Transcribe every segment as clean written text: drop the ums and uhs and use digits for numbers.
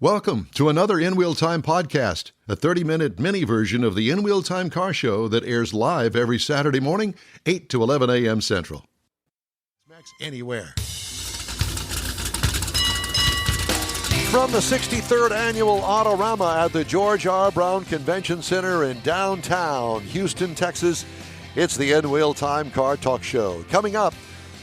Welcome to another In Wheel Time podcast, a 30-minute mini version of the In Wheel Time car show that airs live every Saturday morning, 8 to 11 a.m. Central. Max anywhere. From the 63rd Annual Autorama at the George R. Brown Convention Center in downtown Houston, Texas, it's the In Wheel Time Car Talk Show. Coming up,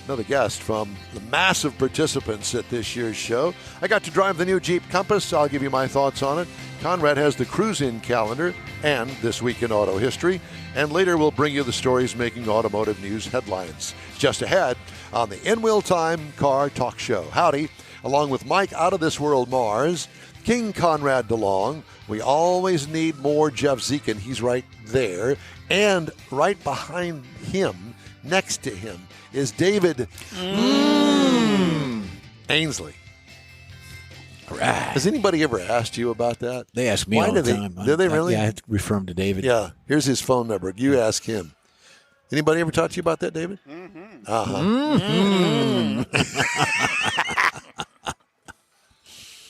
another guest from the massive participants at this year's show. I got to drive the new Jeep Compass. I'll give you my thoughts on it. Conrad has the cruise-in calendar and This Week in Auto History. And later we'll bring you the stories making automotive news headlines. Just ahead on the In Wheel Time Car Talk Show. Howdy, along with Mike Out of This World Mars, King Conrad DeLong. We always need more Jeff Zekin. He's right there. And right behind him, next to him, is David Ainsley. Right. Has anybody ever asked you about that? They ask me all the time. Do they really? Yeah, I have to refer them to David. Yeah. Here's his phone number. You ask him. Anybody ever talk to you about that, David? Mm-hmm.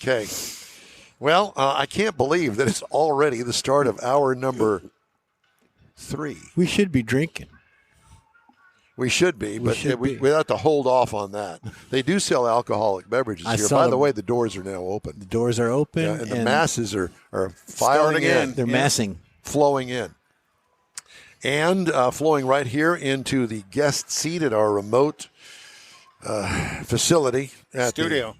Okay. Well, I can't believe that it's already the start of hour number 3. We should be drinking. We should be, but should we be. have to hold off on that. They do sell alcoholic beverages I here. saw By the them. way, the doors are now open. The doors are open. Yeah, and the masses are filing in. They're massing. Flowing in. And flowing right here into the guest seat at our remote facility. Studio.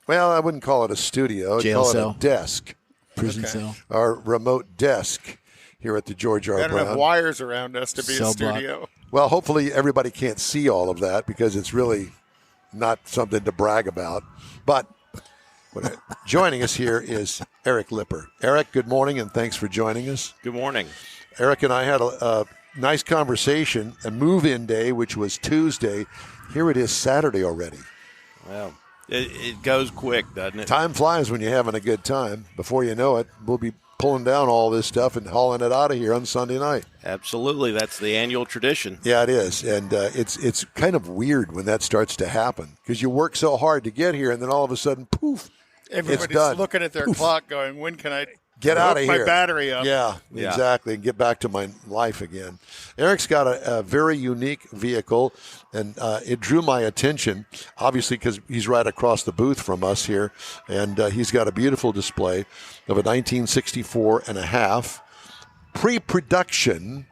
Well, I wouldn't call it a studio. I'd Jail call cell. it a desk. Prison Okay. cell. Our remote desk here at the George R. Got enough Brown. wires around us to be Cell a studio. Well, hopefully everybody can't see all of that because it's really not something to brag about. But joining us here is Eric Lipper. Eric, good morning, and thanks for joining us. Good morning. Eric and I had a nice conversation, a move-in day, which was Tuesday. Here it is Saturday already. Well, it goes quick, doesn't it? Time flies when you're having a good time. Before you know it, we'll be pulling down all this stuff and hauling it out of here on Sunday night. Absolutely. That's the annual tradition. Yeah, it is. And it's kind of weird when that starts to happen because you work so hard to get here and then all of a sudden, poof, Everybody's it's done. looking at their clock going, when can I Get out of hook here. my battery up? Yeah, Yeah. exactly. And get back to my life again. Eric's got a very unique vehicle, and it drew my attention, obviously, because he's right across the booth from us here. And he's got a beautiful display of a 1964 and a half pre-production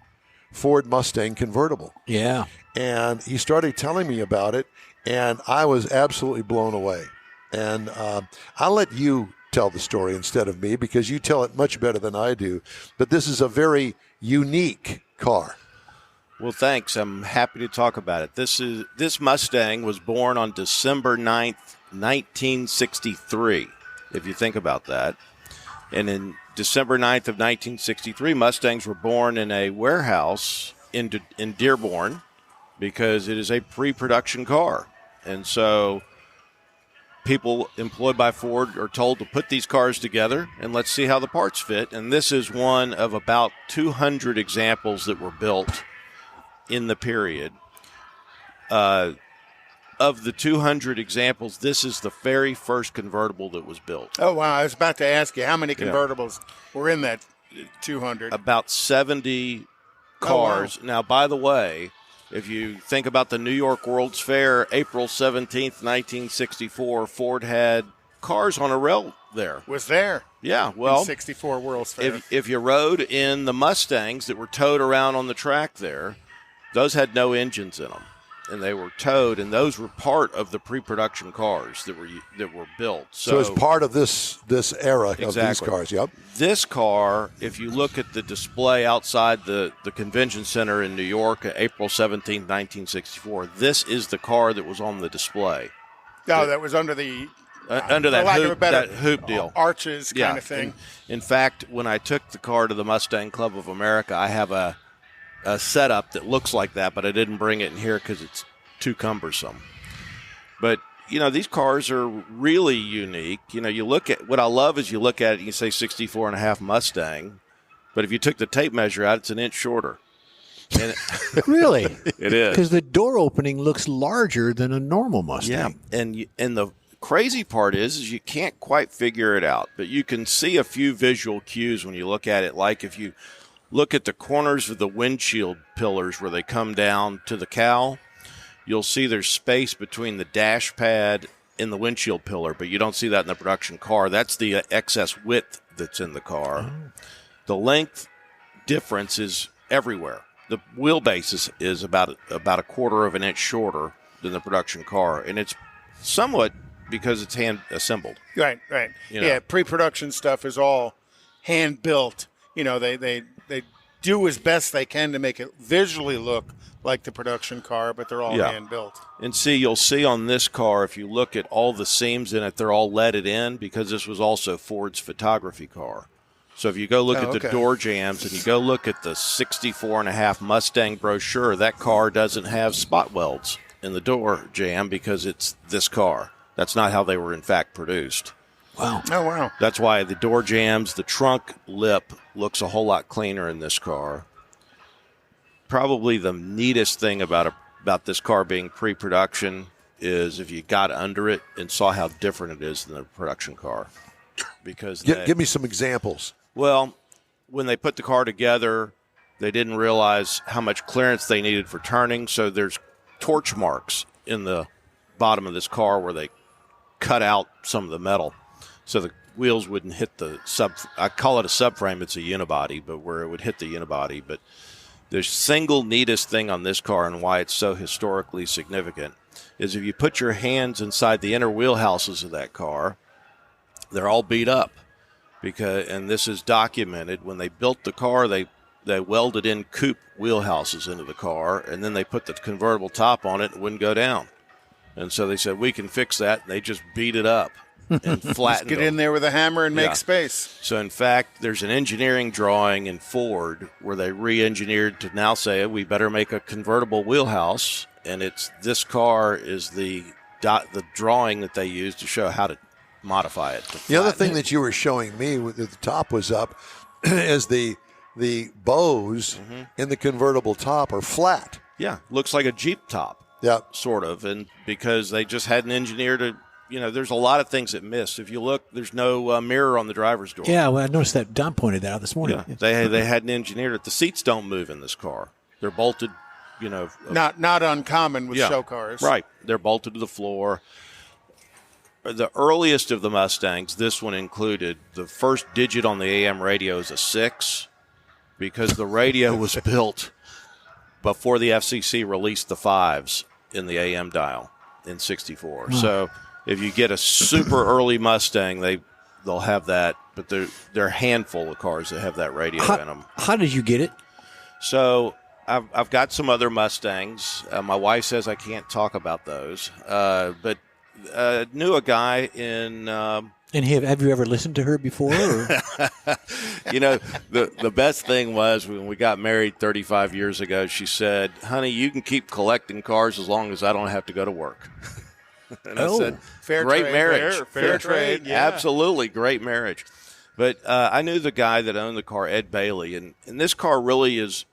Ford Mustang convertible. Yeah. And he started telling me about it, and I was absolutely blown away. And I'll let you tell the story instead of me because you tell it much better than I do. But this is a very unique car. Well, thanks. I'm happy to talk about it. This Mustang was born on December 9th, 1963, if you think about that. And in December 9th of 1963, Mustangs were born in a warehouse in Dearborn because it is a pre-production car. And so people employed by Ford are told to put these cars together and let's see how the parts fit. And this is one of about 200 examples that were built in the period. Of the 200 examples, this is the very first convertible that was built. Oh, wow. I was about to ask you, how many convertibles were in that 200? About 70 cars. Oh, wow. Now, by the way, if you think about the New York World's Fair, April 17th, 1964, Ford had cars on a rail there. Was there? Yeah, well, 64 World's Fair. if you rode in the Mustangs that were towed around on the track there, those had no engines in them, and they were towed, and those were part of the pre-production cars that were built. So it's part of this era of these Exactly. cars. Yep. This car, if you look at the display outside the convention center in New York, April 17, 1964, this is the car that was on the display. Oh, that was under the Under for lack of a that better- hoop deal. arches kind of thing. In fact, when I took the car to the Mustang Club of America, I have a setup that looks like that, but I didn't bring it in here because it's too cumbersome. But, you know, these cars are really unique. You know, you look at, what I love is you look at it and you say 64 and a half Mustang, but if you took the tape measure out, it's an inch shorter. And Really? it is. Because the door opening looks larger than a normal Mustang. Yeah, and the crazy part is you can't quite figure it out, but you can see a few visual cues when you look at it. Like if you look at the corners of the windshield pillars where they come down to the cowl, you'll see there's space between the dash pad and the windshield pillar, but you don't see that in the production car. That's the excess width that's in the car. The length difference is everywhere. The wheelbase is about a quarter of an inch shorter than the production car, and it's somewhat because it's hand assembled. Right. Yeah, pre-production stuff is all hand built. They do as best they can to make it visually look like the production car, but they're all hand built. And you'll see on this car, if you look at all the seams in it, they're all leaded in because this was also Ford's photography car. So if you go look at the door jambs and you go look at the 64.5 Mustang brochure, that car doesn't have spot welds in the door jamb because it's this car. That's not how they were in fact produced. Wow. Oh, wow. That's why the door jambs, the trunk lip looks a whole lot cleaner in this car. Probably the neatest thing about this car being pre-production is if you got under it and saw how different it is than the production car. Because give me some examples. Well, when they put the car together, they didn't realize how much clearance they needed for turning, so there's torch marks in the bottom of this car where they cut out some of the metal so the wheels wouldn't hit the I call it a subframe, it's a unibody, but where it would hit the unibody. But the single neatest thing on this car and why it's so historically significant is if you put your hands inside the inner wheelhouses of that car, they're all beat up. And this is documented. When they built the car, they welded in coupe wheelhouses into the car, and then they put the convertible top on it and it wouldn't go down. And so they said, we can fix that. And they just beat it up and flattened Get in there with a hammer and make space. So, in fact, there's an engineering drawing in Ford where they re-engineered to now say, we better make a convertible wheelhouse. And this car is the drawing that they use to show how to modify it. The other thing that you were showing me with the top was up is the bows in the convertible top are flat. Yeah, looks like a Jeep top. Yeah, sort of, and because they just hadn't engineered it. There's a lot of things that missed. If you look, there's no mirror on the driver's door. Yeah, well, I noticed that. Don pointed that out this morning. Yeah, they hadn't engineered it. The seats don't move in this car. They're bolted. Not uncommon with show cars. Right, they're bolted to the floor. The earliest of the Mustangs, this one included, the first digit on the AM radio is a 6 because the radio was built before the FCC released the 5s in the AM dial in 64. So if you get a super early Mustang, they'll have that, but they're a handful of cars that have that radio in them. How did you get it? So I've got some other Mustangs. My wife says I can't talk about those, but knew a guy in. And have you ever listened to her before? Or? The best thing was when we got married 35 years ago, she said, honey, you can keep collecting cars as long as I don't have to go to work. And I said, great marriage. Fair trade. Yeah. Absolutely, great marriage. But I knew the guy that owned the car, Ed Bailey, and this car really is,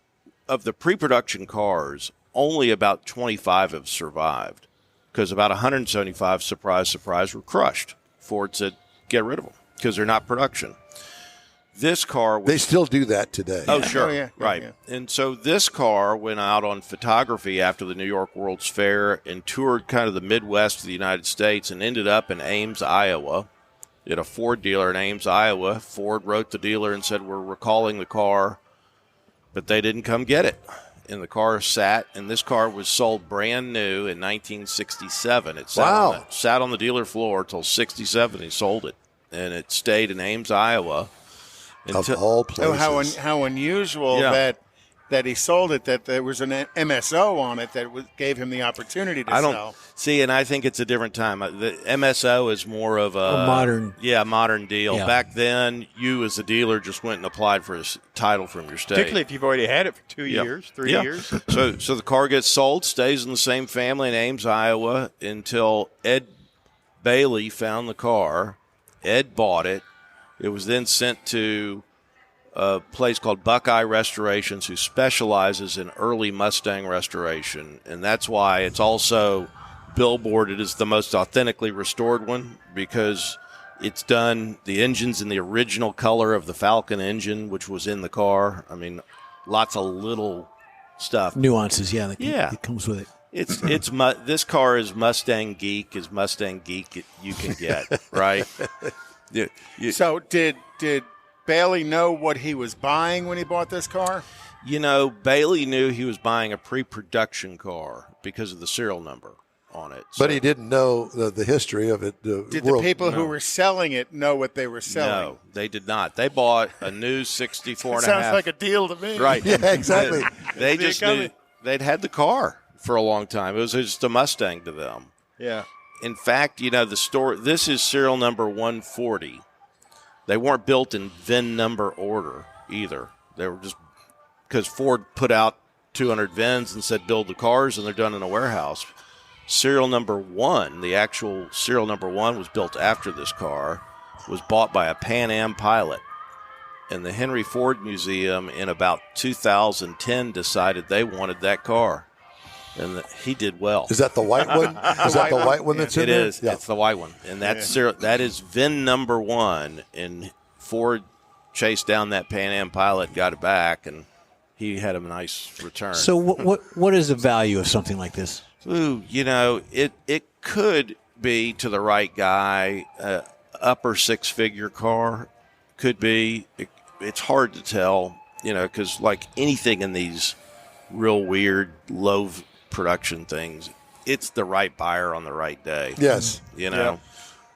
of the pre-production cars, only about 25 have survived because about 175, surprise, surprise, were crushed. Ford said, get rid of them because they're not production. This car... They still do that today. Oh, sure. Oh, yeah. Right. Yeah. And so this car went out on photography after the New York World's Fair and toured kind of the Midwest of the United States and ended up in Ames, Iowa, at a Ford dealer in Ames, Iowa. Ford wrote the dealer and said, we're recalling the car, but they didn't come get it. And the car sat, and this car was sold brand new in 1967. It sat on the dealer floor until 67. He sold it, and it stayed in Ames, Iowa. Of all places. Oh, how unusual that he sold it, that there was an MSO on it that gave him the opportunity to sell. See, and I think it's a different time. The MSO is more of a modern. Yeah, modern deal. Yeah. Back then, you as a dealer just went and applied for a title from your state. Particularly if you've already had it for 2 years, 3 years. So the car gets sold, stays in the same family in Ames, Iowa, until Ed Bailey found the car. Ed bought it. It was then sent to a place called Buckeye Restorations, who specializes in early Mustang restoration. And that's why it's also billboarded as the most authentically restored one because it's done. The engine's in the original color of the Falcon engine, which was in the car. I mean, lots of little stuff. Nuances, that comes with it. This car is Mustang geek you can get, right? So did Bailey know what he was buying when he bought this car? Bailey knew he was buying a pre-production car because of the serial number on it. But he didn't know the history of it. Did the people who were selling it know what they were selling? No, they did not. They bought a new 64 and a half. Sounds like a deal to me. Right. Yeah, exactly. They just knew they'd had the car for a long time. It was just a Mustang to them. Yeah. In fact, this is serial number 140. They weren't built in VIN number order either. They were just because Ford put out 200 VINs and said build the cars, and they're done in a warehouse. Serial number 1, the actual serial number 1 was built after this car, was bought by a Pan Am pilot. And the Henry Ford Museum in about 2010 decided they wanted that car. And he did well. Is that the white one? Is that the white one that's in there? It is. Yeah. It's the white one. And that is VIN number 1. And Ford chased down that Pan Am pilot, got it back, and he had a nice return. So what is the value of something like this? Ooh, it could be, to the right guy, upper six-figure car. Could be. It's hard to tell, because like anything in these real weird, low production things, it's the right buyer on the right day. Yes.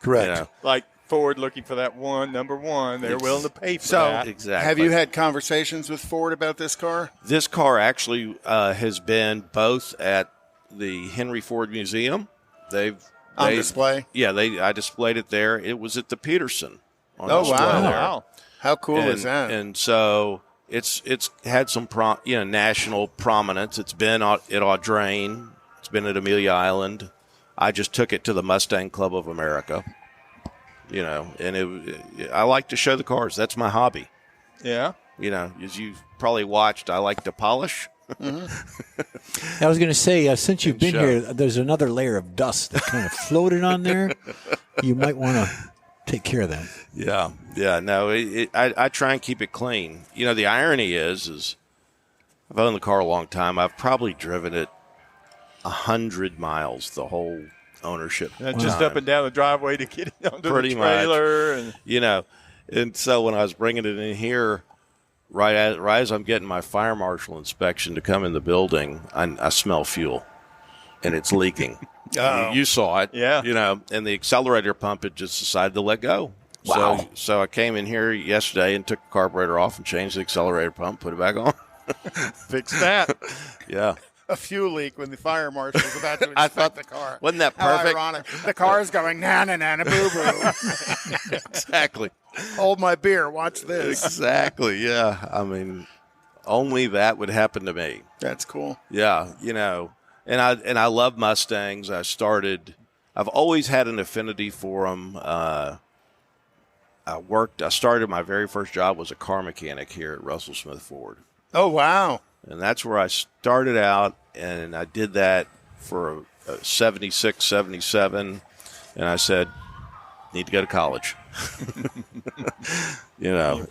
Correct. Like Ford looking for that number one. They're willing to pay for that. Exactly. Have you had conversations with Ford about this car? This car actually has been both at the Henry Ford Museum. On display? Yeah, I displayed it there. It was at the Peterson on display there. Wow. How cool is that? And so it's had some national prominence. It's been at Audrain. It's been at Amelia Island. I just took it to the Mustang Club of America. And I like to show the cars. That's my hobby. Yeah. As you've probably watched, I like to polish. I was going to say, since you've been here, there's another layer of dust that kind of floated on there. You might want to take care of that. Yeah. No, I try and keep it clean. The irony is I've owned the car a long time. I've probably driven it 100 miles the whole ownership. Just up and down the driveway to get it onto Pretty the trailer. Much. And so when I was bringing it in here, right as I'm getting my fire marshal inspection to come in the building, I smell fuel, and it's leaking. You saw it. Yeah. And the accelerator pump had just decided to let go. Wow. So I came in here yesterday and took the carburetor off and changed the accelerator pump, put it back on. Fix that. Yeah. A fuel leak when the fire marshal was about to inspect the car. Wasn't that How perfect? ironic. The car's going, na-na-na-na, boo-boo. Exactly. Hold my beer. Watch this. Exactly, yeah. I mean, only that would happen to me. That's cool. Yeah, and I love Mustangs. I've always had an affinity for them. I started my very first job was a car mechanic here at Russell Smith Ford. Oh, wow. And that's where I started out, and I did that for 76, 77, and I said, need to go to college.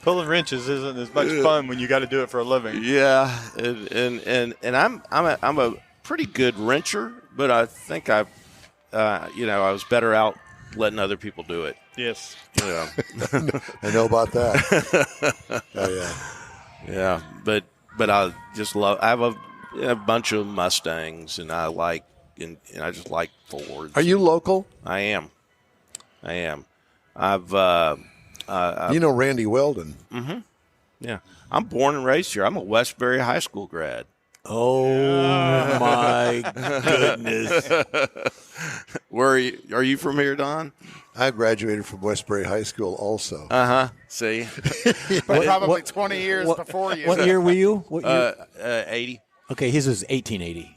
Pulling wrenches isn't as much fun when you got to do it for a living. Yeah, and I'm a pretty good wrencher, but I think I was better out letting other people do it. Yes. I know about that. Oh yeah. Yeah, but I just love. I have a bunch of Mustangs, and I just like Fords. Are you local? I am. I've Randy Weldon. Mm-hmm. Yeah, I'm born and raised here. I'm a Westbury High School grad. Oh my goodness! Where are you from here, Don? I graduated from Westbury High School also. See, but probably 20 years before you. What year were you? What year? 80. Okay, his was 1880.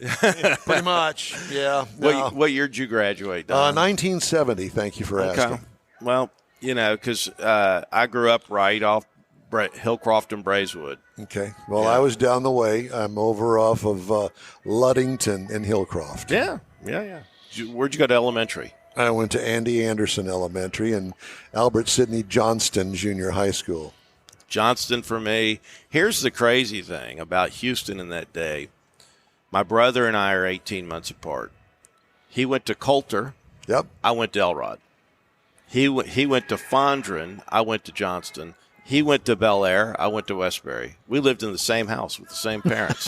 Pretty much, yeah. What year did you graduate, Don? 1970, thank you for asking. Well, because I grew up right off Hillcroft and Braeswood. Okay. Well, I was down the way. I'm over off of Luddington and Hillcroft. Yeah. Where'd you go to elementary? I went to Andy Anderson Elementary and Albert Sidney Johnston Junior High School. Johnston for me. Here's the crazy thing about Houston in that day. My brother and I are 18 months apart. He went to Coulter. Yep. I went to Elrod. He went to Fondren. I went to Johnston. He went to Bel Air. I went to Westbury. We lived in the same house with the same parents.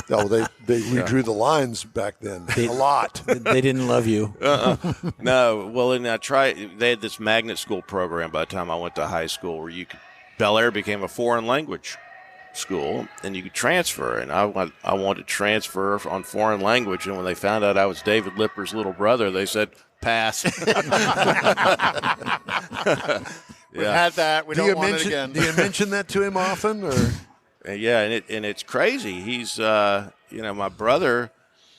No, they redrew the lines back then a lot. They didn't love you. No. Well, and they had this magnet school program by the time I went to high school where Bel Air became a foreign language school, and you could transfer. And I wanted to transfer on foreign language, and when they found out I was David Lipper's little brother, they said, pass. We've had that. We don't want it again. Do you mention that to him often? Or? Yeah, and it's crazy. He's, my brother,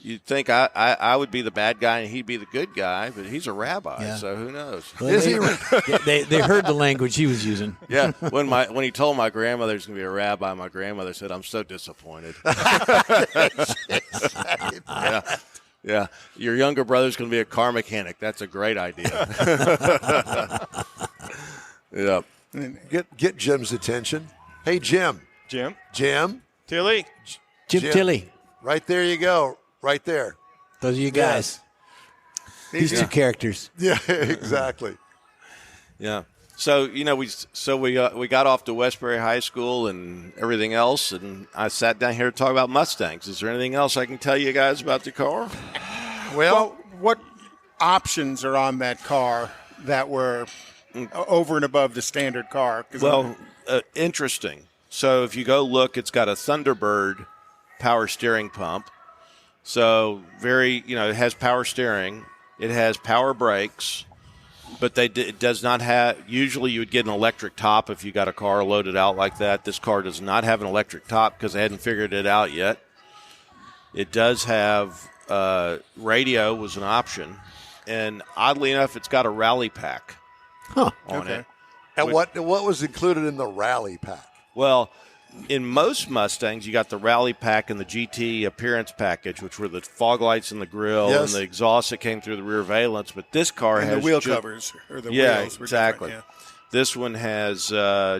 you'd think I would be the bad guy and he'd be the good guy, but he's a rabbi, so who knows? Well, they heard the language he was using. Yeah, when he told my grandmother he's going to be a rabbi, my grandmother said, I'm so disappointed. Yeah, your younger brother's going to be a car mechanic. That's a great idea. Yeah. Get Jim's attention. Hey, Jim. Jim. Tilly. Jim Tilly. Right there you go. Right there. Those are you guys. These two characters. Yeah, exactly. Yeah. So, we got off to Westbury High School and everything else, and I sat down here to talk about Mustangs. Is there anything else I can tell you guys about the car? Well, what options are on that car that were over and above the standard car? Well, interesting. So if you go look, it's got a Thunderbird power steering pump. So it has power steering. It has power brakes. But it does not have – usually you would get an electric top if you got a car loaded out like that. This car does not have an electric top because they hadn't figured it out yet. It does have radio was an option. And oddly enough, it's got a rally pack on it. And what was included in the rally pack? Well, in most Mustangs, you got the rally pack and the GT appearance package, which were the fog lights in the grille and the exhaust that came through the rear valence. But this car has the wheel covers or the wheels. Exactly. Yeah. This one has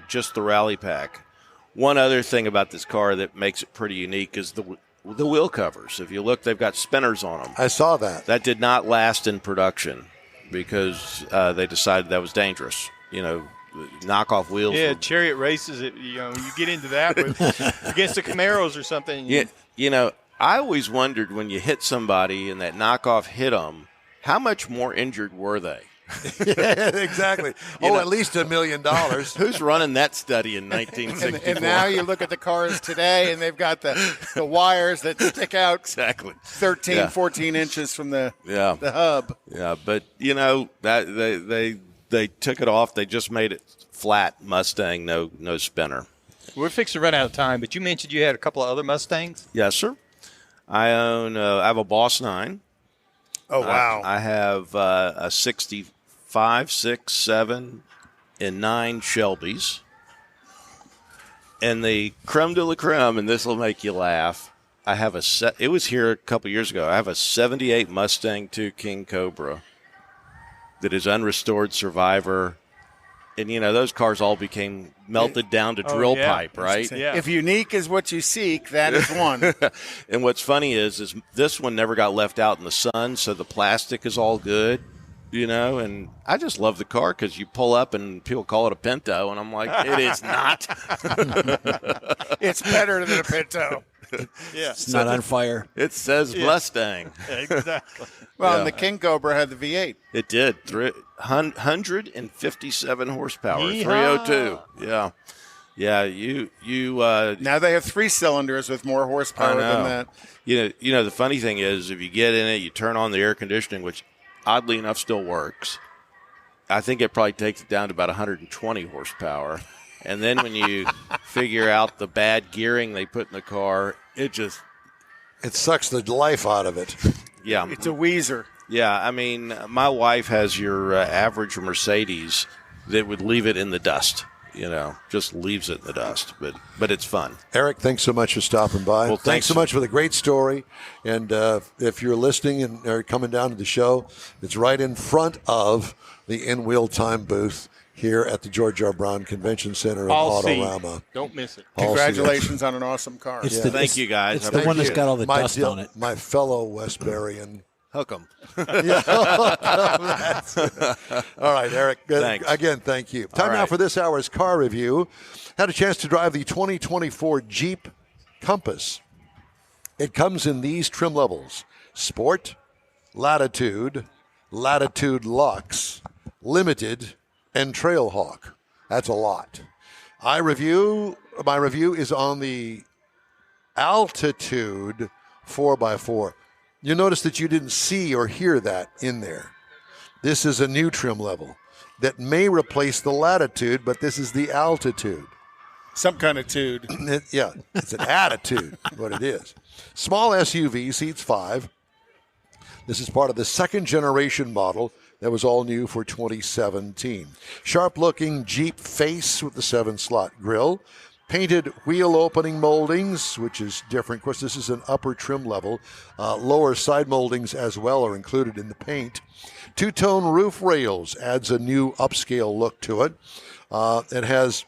just the rally pack. One other thing about this car that makes it pretty unique is the wheel covers. If you look, they've got spinners on them. I saw that. That did not last in production because they decided that was dangerous. Knockoff wheels. Yeah, chariot races. You get into that against the Camaros or something. Yeah, I always wondered when you hit somebody and that knockoff hit them, how much more injured were they? Yeah, exactly. At least $1 million. Who's running that study in 1964? And now you look at the cars today, and they've got the wires that stick out 14 inches from the hub. Yeah, but that they took it off. They just made it flat Mustang, no spinner. We're fixing to run out of time, but you mentioned you had a couple of other Mustangs. Yes, sir. I have a Boss 9. Oh, wow. I have a 65, 6, 7, and 9 Shelbys. And the creme de la creme, and this will make you laugh, I have it was here a couple years ago. I have a 78 Mustang II King Cobra that is unrestored survivor. And, those cars all became melted down to drill pipe, right? Yeah. If unique is what you seek, that is one. And what's funny is this one never got left out in the sun, so the plastic is all good, and I just love the car because you pull up and people call it a Pinto, and I'm like, it is not. It's better than a Pinto. Yeah. It's not on fire. It says Mustang. Exactly. Well, and the King Cobra had the V8. It did. 157 horsepower, Yeehaw. 302. Yeah. Yeah, you Now they have 3 cylinders with more horsepower than that. The funny thing is if you get in it, you turn on the air conditioning, which oddly enough still works. I think it probably takes it down to about 120 horsepower. And then when you figure out the bad gearing they put in the car, it sucks the life out of it. Yeah. It's a Weezer. Yeah, I mean, my wife has your average Mercedes that would leave it in the dust. just leaves it in the dust. But it's fun. Eric, thanks so much for stopping by. Well, thanks so much for the great story. And if you're listening and are coming down to the show, it's right in front of the In Wheel Time booth here at the George R. Brown Convention Center in Autorama. Don't miss it. Congratulations on an awesome car. Thank you, guys. It's the one that's got all the dust on it. My fellow Westburian. Hook 'em. Yeah. All right, Eric. Thanks. Again, thank you. Time now for this hour's car review. Had a chance to drive the 2024 Jeep Compass. It comes in these trim levels: Sport, Latitude, Latitude Luxe, Limited, and Trailhawk. That's a lot. My review is on the Altitude 4x4. You notice that you didn't see or hear that in there. This is a new trim level that may replace the Latitude, but this is the Altitude. Some kind of tude. Yeah, it's an attitude, what it is. Small SUV, seats 5. This is part of the second generation model that was all new for 2017. Sharp-looking Jeep face with the 7-slot grille. Painted wheel opening moldings, which is different. Of course, this is an upper trim level. Lower side moldings as well are included in the paint. Two-tone roof rails adds a new upscale look to it. It has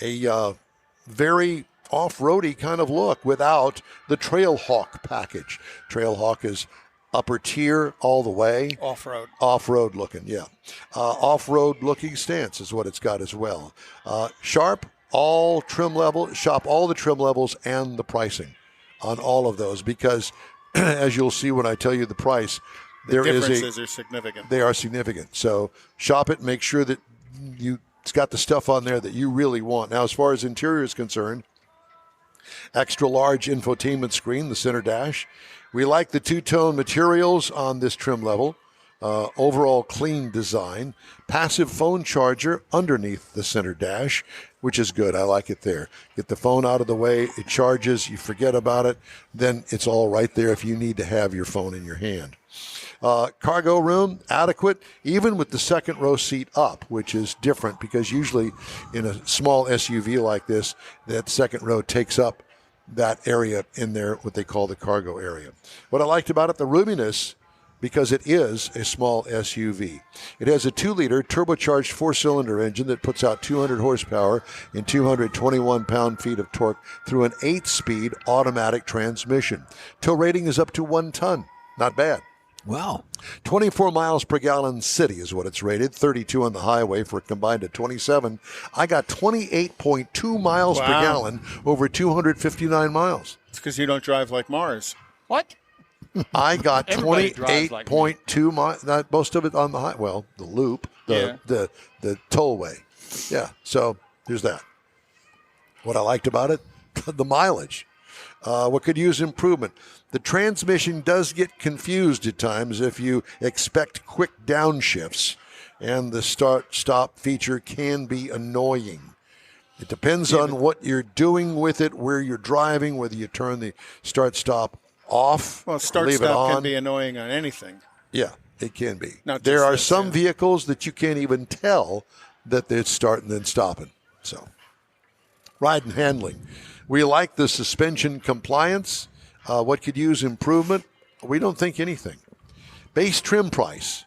a very off-roady kind of look without the Trailhawk package. Trailhawk is upper tier all the way. Off-road. Off-road looking, yeah. Off-road looking stance is what it's got as well. Sharp. All trim level, shop all the trim levels and the pricing on all of those, because as you'll see when I tell you the price, the differences are significant. They are significant. So shop it, make sure that it's got the stuff on there that you really want. Now, as far as interior is concerned, extra large infotainment screen, the center dash. We like the two-tone materials on this trim level. Overall clean design. Passive phone charger underneath the center dash, which is good. I like it there. Get the phone out of the way. It charges. You forget about it. Then it's all right there if you need to have your phone in your hand. Cargo room, adequate, even with the second row seat up, which is different because usually in a small SUV like this, that second row takes up that area in there, what they call the cargo area. What I liked about it, the roominess, because it is a small SUV. It has a 2-liter turbocharged 4-cylinder engine that puts out 200 horsepower and 221 pound-feet of torque through an 8-speed automatic transmission. Tow rating is up to 1 ton. Not bad. Wow. 24 miles per gallon city is what it's rated, 32 on the highway for a combined of 27. I got 28.2 miles per gallon over 259 miles. It's because you don't drive like Mars. What? I got Everybody drives like 28.2 miles. Not most of it on the high. Well, the loop, the tollway. Yeah. So there's that. What I liked about it, the mileage. What could use improvement? The transmission does get confused at times if you expect quick downshifts, and the start-stop feature can be annoying. It depends on what you're doing with it, where you're driving, whether you turn the start-stop off, well, leave it start-stop on. can be annoying on anything. Yeah, it can be. There are some vehicles that you can't even tell that they're starting and then stopping. So, ride and handling. We like the suspension compliance. What could use improvement? We don't think anything. Base trim price,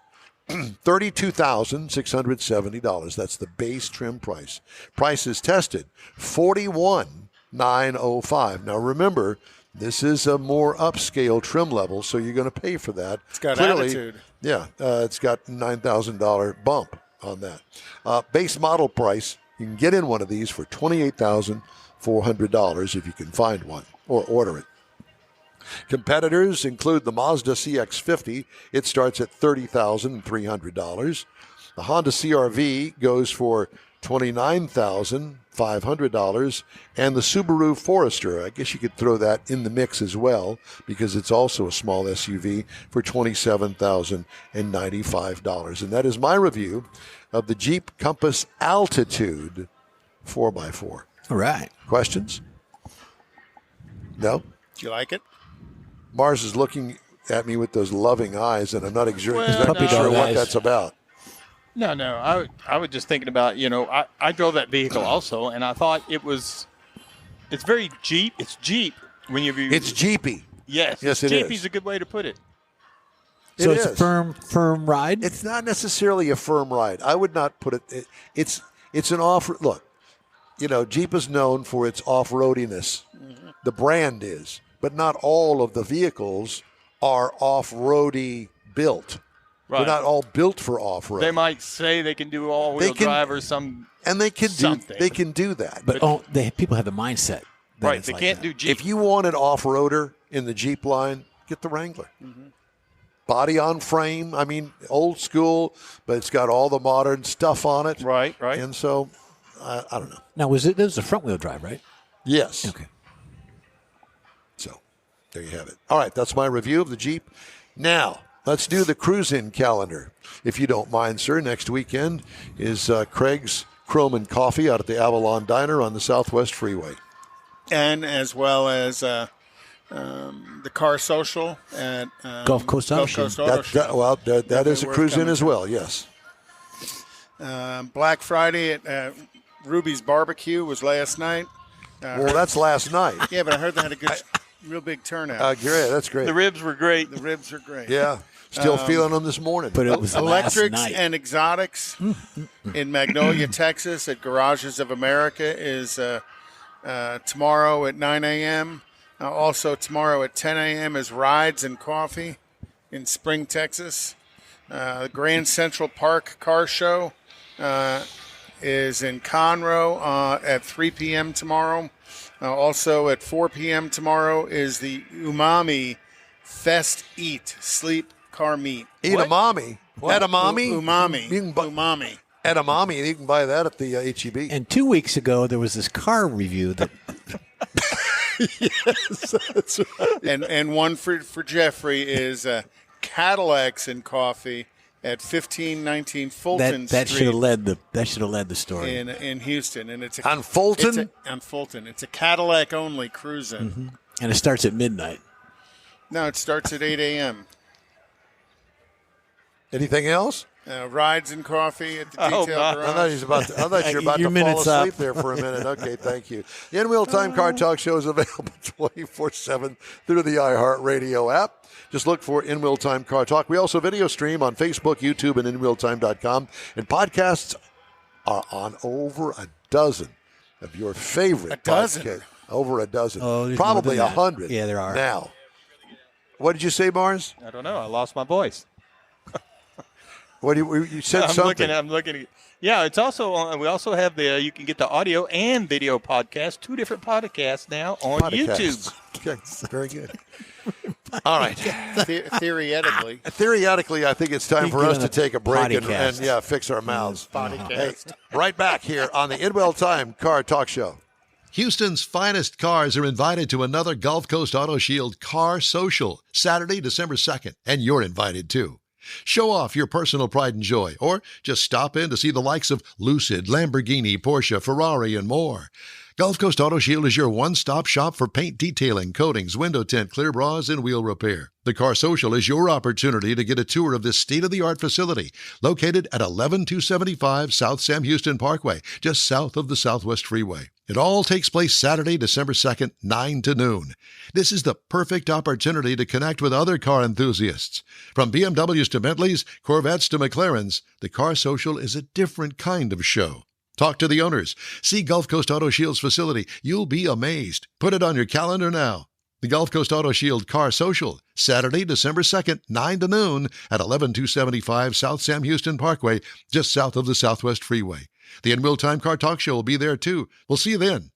$32,670. That's the base trim price. Price is tested, $41,905. Now remember, this is a more upscale trim level, so you're going to pay for that. It's got attitude. Yeah, it's got $9,000 bump on that. Base model price, you can get in one of these for $28,400 if you can find one or order it. Competitors include the Mazda CX-50. It starts at $30,300. The Honda CR-V goes for $29,500. And the Subaru Forester, I guess you could throw that in the mix as well because it's also a small SUV, for $27,095. And that is my review of the Jeep Compass Altitude 4x4. All right. Questions? No? Do you like it? Mars is looking at me with those loving eyes, and I'm not exactly Well, sure what eyes. that's about. No. I was just thinking about, I drove that vehicle also, and I thought it's very Jeep. It's Jeep when you. It's Jeepy. Yes, it is. Jeepy's a good way to put it. So It it's is. a firm ride? It's not necessarily a firm ride. I would not put it. It's an off. Look, Jeep is known for its off-roadiness. Mm-hmm. The brand is, but not all of the vehicles are off-roady built. Right. They're not all built for off-road. They might say they can do all-wheel drive or some. And they can something. They can do that. But people have the mindset. that Right, it's they like can't that. do Jeep. If you want an off-roader in the Jeep line, get the Wrangler. Mm-hmm. Body on frame. I mean, old school, but it's got all the modern stuff on it. Right. And so, I don't know. Now, this was a front-wheel drive, right? Yes. Okay. So, there you have it. All right, that's my review of the Jeep. Now, let's do the cruise-in calendar. If you don't mind, sir, next weekend is Craig's Chrome and Coffee out at the Avalon Diner on the Southwest Freeway. And as well as the car social at Gulf Coast Auto Show. That is a worth cruise-in coming as well, yes. Black Friday at Ruby's Barbecue was last night. Well, that's last night. Yeah, but I heard they had a good, real big turnout. Great, that's great. The ribs were great. The ribs are great. Yeah, still feeling them this morning. But it was last Electrics night. and Exotics in Magnolia, Texas at Garages of America is tomorrow at 9 a.m. Also tomorrow at 10 a.m. is Rides and Coffee in Spring, Texas. The Grand Central Park Car Show is in Conroe at 3 p.m. tomorrow. Also at 4 p.m. tomorrow is the Umami Fest Eat Sleep Car Meet. Edamame. Edamame? Umami. You can buy Umami. edamame. You can buy that at the HEB. And 2 weeks ago, there was this car review that Yes, that's right. And one for Jeffrey is Cadillacs and Coffee at 1519 Fulton that Street. should have led the story. in Houston, and it's On Fulton? on Fulton. It's a Cadillac only cruising. And it starts at midnight. No, it starts at 8 a.m. Anything else? Rides and Coffee at the Oh, detail my. garage. I thought you were about Your to fall minute's asleep up. there for a minute. Okay, thank you. The In-Wheel Time Car Talk Show is available 24/7 through the iHeartRadio app. Just look for In-Wheel Time Car Talk. We also video stream on Facebook, YouTube, and InWheelTime.com. And podcasts are on over a dozen of your favorite A dozen? podcasts. Over a dozen. Oh, there's Probably more than that. 100. Yeah, there are. Now, what did you say, Barnes? I don't know. I lost my voice. What you said I'm something. looking at. Yeah, it's also on. We also have you can get the audio and video podcast, 2 different podcasts now on YouTube. Podcasts. Okay, very good. All right. Theoretically. Theoretically, I think it's time You for get us on to a take a break and podcast. fix our mouths. Hey, Podcast. right back here on the In-Wheel Time Car Talk Show. Houston's finest cars are invited to another Gulf Coast Auto Shield Car Social, Saturday, December 2nd, and you're invited too. Show off your personal pride and joy, or just stop in to see the likes of Lucid, Lamborghini, Porsche, Ferrari, and more. Gulf Coast Auto Shield is your one-stop shop for paint detailing, coatings, window tint, clear bras, and wheel repair. The Car Social is your opportunity to get a tour of this state-of-the-art facility located at 11275 South Sam Houston Parkway, just south of the Southwest Freeway. It all takes place Saturday, December 2nd, 9 to noon. This is the perfect opportunity to connect with other car enthusiasts. From BMWs to Bentleys, Corvettes to McLarens, the Car Social is a different kind of show. Talk to the owners. See Gulf Coast Auto Shield's facility. You'll be amazed. Put it on your calendar now. The Gulf Coast Auto Shield Car Social, Saturday, December 2nd, 9 to noon at 11275 South Sam Houston Parkway, just south of the Southwest Freeway. The In-Wheel Time Car Talk Show will be there too. We'll see you then.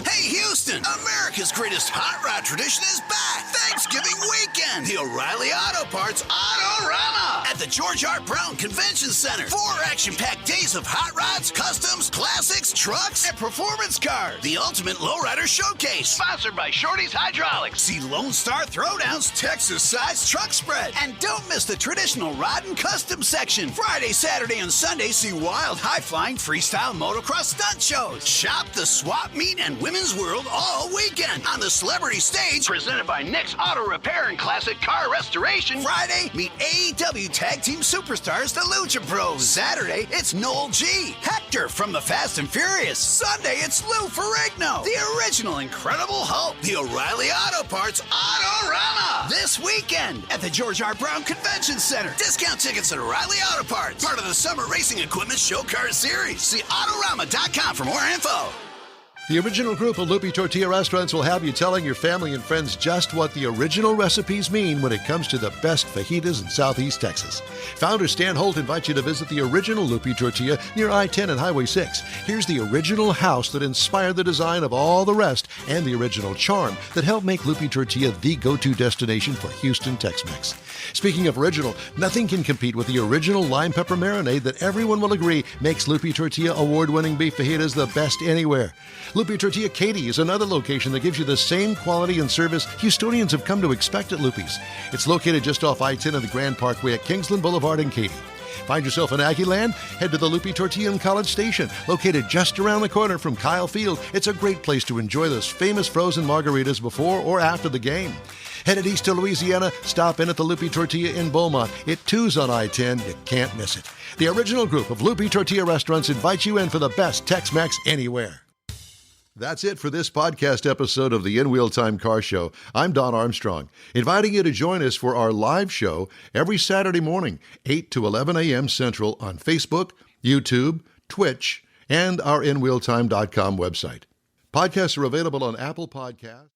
Hey, Houston! America's greatest hot rod tradition is back! Thanksgiving weekend! The O'Reilly Auto Parts Autorama! At the George R. Brown Convention Center. 4 action-packed days of hot rods, customs, classics, trucks, and performance cars. The ultimate lowrider showcase. Sponsored by Shorty's Hydraulics. See Lone Star Throwdown's Texas-sized truck spread. And don't miss the traditional rod and custom section. Friday, Saturday, and Sunday, see wild, high-flying freestyle motocross stunt shows. Shop the swap meet and women's world all weekend on the celebrity stage presented by Nick's Auto Repair and Classic Car Restoration. Friday, meet AEW Tag tag team superstars, the Lucha Bros. Saturday, it's Noel G. Hector from the Fast and Furious. Sunday, it's Lou Ferrigno, the original Incredible Hulk. The O'Reilly Auto Parts Autorama. This weekend at the George R. Brown Convention Center. Discount tickets at O'Reilly Auto Parts. Part of the Summer Racing Equipment Show Car Series. See Autorama.com for more info. The original group of Lupe Tortilla restaurants will have you telling your family and friends just what the original recipes mean when it comes to the best fajitas in Southeast Texas. Founder Stan Holt invites you to visit the original Lupe Tortilla near I-10 and Highway 6. Here's the original house that inspired the design of all the rest and the original charm that helped make Lupe Tortilla the go-to destination for Houston Tex-Mex. Speaking of original, nothing can compete with the original lime pepper marinade that everyone will agree makes Lupe Tortilla award-winning beef fajitas the best anywhere. Lupe Tortilla Katy is another location that gives you the same quality and service Houstonians have come to expect at Lupe's. It's located just off I-10 and the Grand Parkway at Kingsland Boulevard in Katy. Find yourself in Aggieland? Head to the Lupe Tortilla in College Station, located just around the corner from Kyle Field. It's a great place to enjoy those famous frozen margaritas before or after the game. Headed east to Louisiana, stop in at the Lupe Tortilla in Beaumont. It too's on I-10. You can't miss it. The original group of Lupe Tortilla restaurants invites you in for the best Tex-Mex anywhere. That's it for this podcast episode of the In Wheel Time Car Show. I'm Don Armstrong, inviting you to join us for our live show every Saturday morning, 8 to 11 a.m. Central on Facebook, YouTube, Twitch, and our InWheelTime.com website. Podcasts are available on Apple Podcasts.